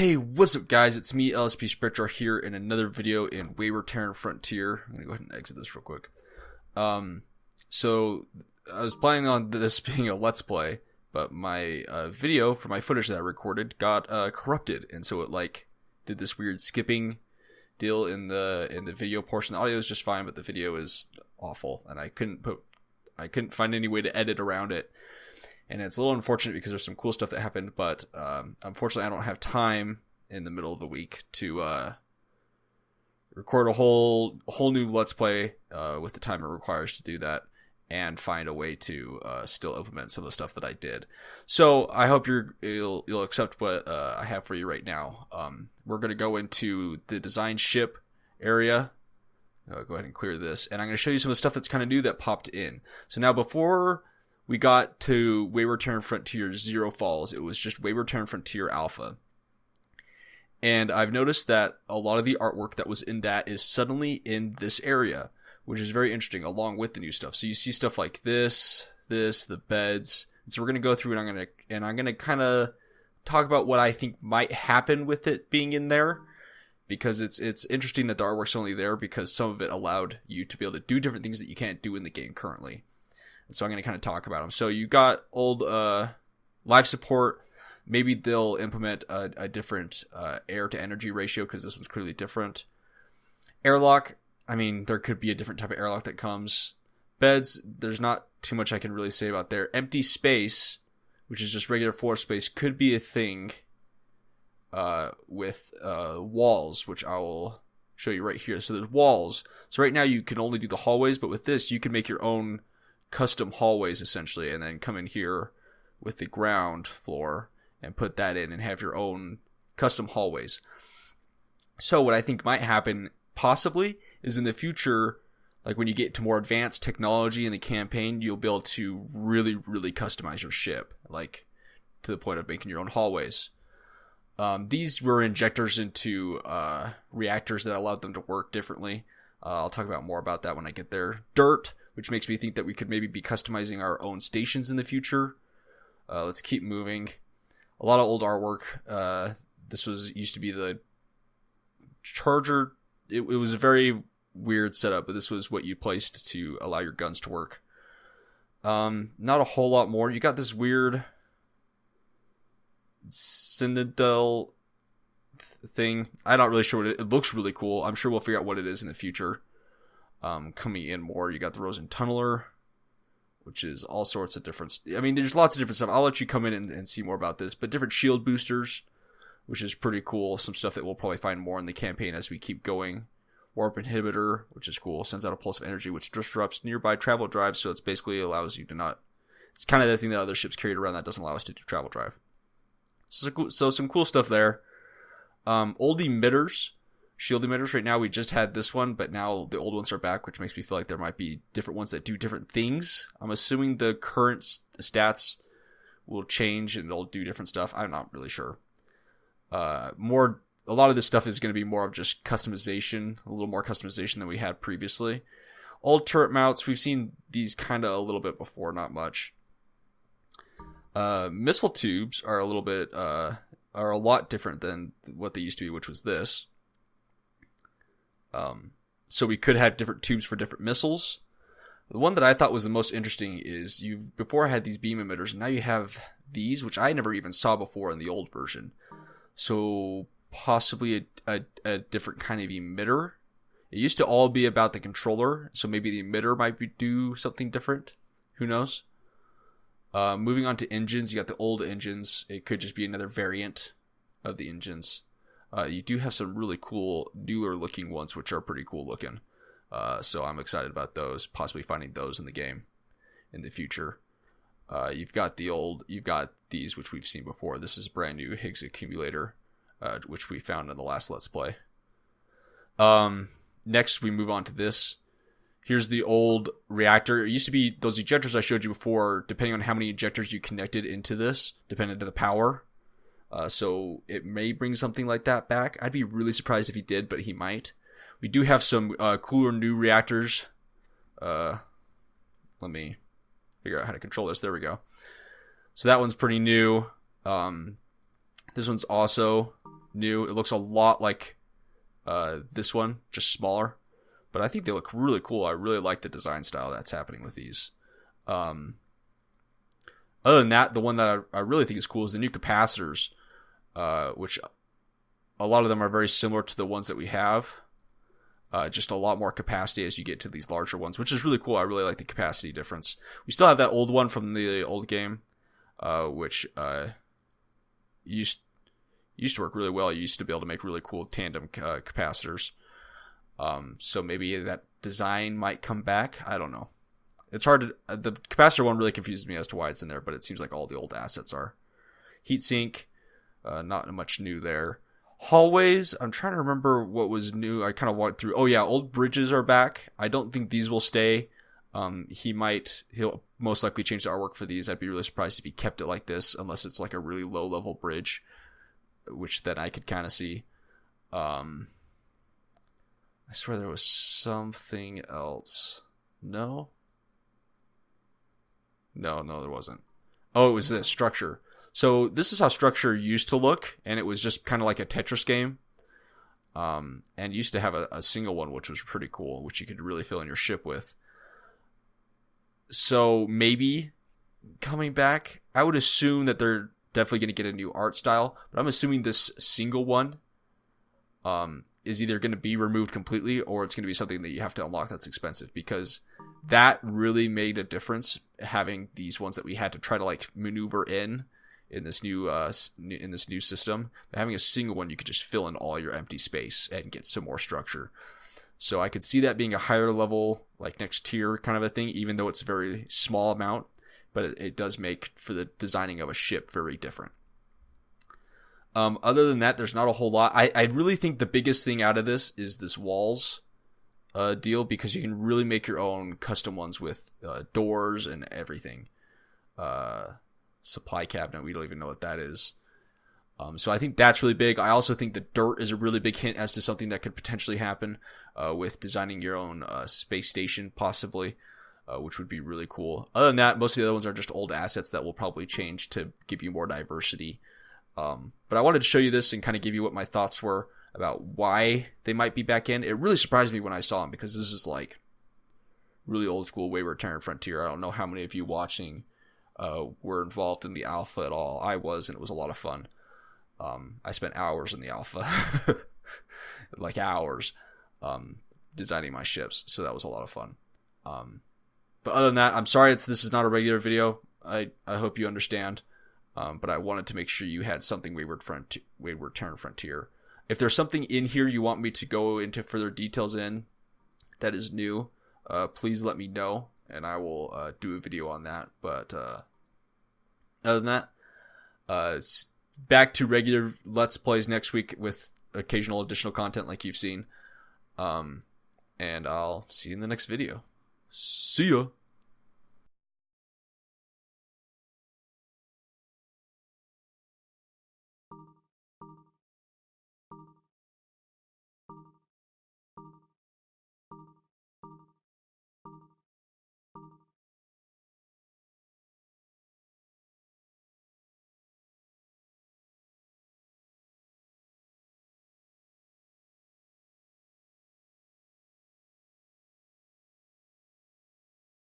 Hey, what's up guys, it's me, LSP Spectrar here in another video in Wayward Terran Frontier. I'm gonna go ahead and exit this real quick. So I was planning on this being a Let's Play, but my video for my footage that I recorded got corrupted, and so it did this weird skipping deal in the video portion. The audio is just fine, but the video is awful, and I couldn't find any way to edit around it. And it's a little unfortunate because there's some cool stuff that happened, but unfortunately I don't have time in the middle of the week to record a whole new Let's Play with the time it requires to do that, and find a way to still implement some of the stuff that I did. So I hope you'll accept what I have for you right now. We're going to go into the design ship area. I'll go ahead and clear this, and I'm going to show you some of the stuff that's kind of new that popped in. So now before we got to Wayward Terran Frontier Zero Falls, it was just Wayward Terran Frontier Alpha. And I've noticed that a lot of the artwork that was in that is suddenly in this area, which is very interesting, along with the new stuff. So you see stuff like the beds. And so we're going to go through, and I'm going to kind of talk about what I think might happen with it being in there. Because it's interesting that the artwork's only there because some of it allowed you to be able to do different things that you can't do in the game currently. So I'm going to kind of talk about them. So you got old life support. Maybe they'll implement a different air to energy ratio because this one's clearly different. Airlock, I mean, there could be a different type of airlock that comes. Beds, there's not too much I can really say about there. Empty space, which is just regular floor space, could be a thing with walls, which I will show you right here. So there's walls. So right now you can only do the hallways, but with this you can make your own custom hallways essentially, and then come in here with the ground floor and put that in and have your own custom hallways. So what I think might happen possibly is in the future, like when you get to more advanced technology in the campaign, you'll be able to really customize your ship, like to the point of making your own hallways. These were injectors into reactors that allowed them to work differently. I'll talk about more about that when I get there. Dirt, which makes me think that we could maybe be customizing our own stations in the future. Let's keep moving. A lot of old artwork. This used to be the charger. It was a very weird setup, but this was what you placed to allow your guns to work. Not a whole lot more. You got this weird Citadel thing. I'm not really sure what it looks really cool. I'm sure we'll figure out what it is in the future. Coming in more, you got the Rosen Tunneler, which is all sorts of different. I mean, there's lots of different stuff. I'll let you come in and see more about this, but different shield boosters, which is pretty cool. Some stuff that we'll probably find more in the campaign as we keep going. Warp inhibitor, which is cool, sends out a pulse of energy which disrupts nearby travel drives, so it's basically allows you to not. It's kind of the thing that other ships carried around that doesn't allow us to do travel drive. So some cool stuff there. Old emitters. Shield emitters, right now we just had this one, but now the old ones are back, which makes me feel like there might be different ones that do different things. I'm assuming the current stats will change and they'll do different stuff. I'm not really sure. A lot of this stuff is going to be more of just customization, a little more customization than we had previously. Old turret mounts, we've seen these kind of a little bit before, not much. Missile tubes are a little bit, are a lot different than what they used to be, which was this. So we could have different tubes for different missiles. The one that I thought was the most interesting is before I had these beam emitters, and now you have these, which I never even saw before in the old version. So possibly a different kind of emitter. It used to all be about the controller, so maybe the emitter might do something different. Who knows? Moving on to engines, you got the old engines. It could just be another variant of the engines. You do have some really cool, newer looking ones, which are pretty cool looking. So I'm excited about those, possibly finding those in the game in the future. You've got these, which we've seen before. This is brand new Higgs accumulator, which we found in the last Let's Play. Next, we move on to this. Here's the old reactor. It used to be those ejectors I showed you before, depending on how many ejectors you connected into this, depending on the power. So it may bring something like that back. I'd be really surprised if he did, but he might. We do have some cooler new reactors. Let me figure out how to control this. There we go. So that one's pretty new. This one's also new. It looks a lot like this one, just smaller. But I think they look really cool. I really like the design style that's happening with these. Other than that, the one that I really think is cool is the new capacitors, which a lot of them are very similar to the ones that we have. Just a lot more capacity as you get to these larger ones, which is really cool. I really like the capacity difference. We still have that old one from the old game, which used to work really well. You used to be able to make really cool tandem capacitors. So maybe that design might come back. I don't know. It's hard to... the capacitor one really confuses me as to why it's in there, but it seems like all the old assets are. Heatsink, not much new there. Hallways, I'm trying to remember what was new. I kind of went through. Oh yeah, old bridges are back. I don't think these will stay. He'll most likely change the artwork for these. I'd be really surprised if he kept it like this, unless it's like a really low level bridge, which then I could kind of see. I swear there was something else. No, there wasn't. Oh, it was this structure. So this is how Structure used to look, and it was just kind of like a Tetris game. And used to have a single one, which was pretty cool, which you could really fill in your ship with. So maybe coming back, I would assume that they're definitely going to get a new art style, but I'm assuming this single one is either going to be removed completely, or it's going to be something that you have to unlock that's expensive, because that really made a difference, having these ones that we had to try to like maneuver in this new system. Having a single one, you could just fill in all your empty space and get some more structure. So I could see that being a higher level, like next tier kind of a thing, even though it's a very small amount, but it does make for the designing of a ship very different. Other than that, there's not a whole lot. I really think the biggest thing out of this is this walls deal, because you can really make your own custom ones with doors and everything. Supply cabinet, we don't even know what that is. So I think that's really big. I also think the dirt is a really big hint as to something that could potentially happen with designing your own space station, possibly, which would be really cool. Other than that, most of the other ones are just old assets that will probably change to give you more diversity. But I wanted to show you this and kind of give you what my thoughts were about why they might be back in. It really surprised me when I saw them, because this is like really old school Wayward Terran Frontier. I don't know how many of you watching were involved in the alpha at all. I was, and it was a lot of fun. I spent hours in the alpha, like hours, designing my ships. So that was a lot of fun. But other than that, I'm sorry this is not a regular video. I hope you understand. But I wanted to make sure you had something Wayward Terran Frontier. If there's something in here you want me to go into further details in that is new, please let me know, and I will do a video on that. But other than that, back to regular Let's Plays next week with occasional additional content like you've seen. And I'll see you in the next video. See ya!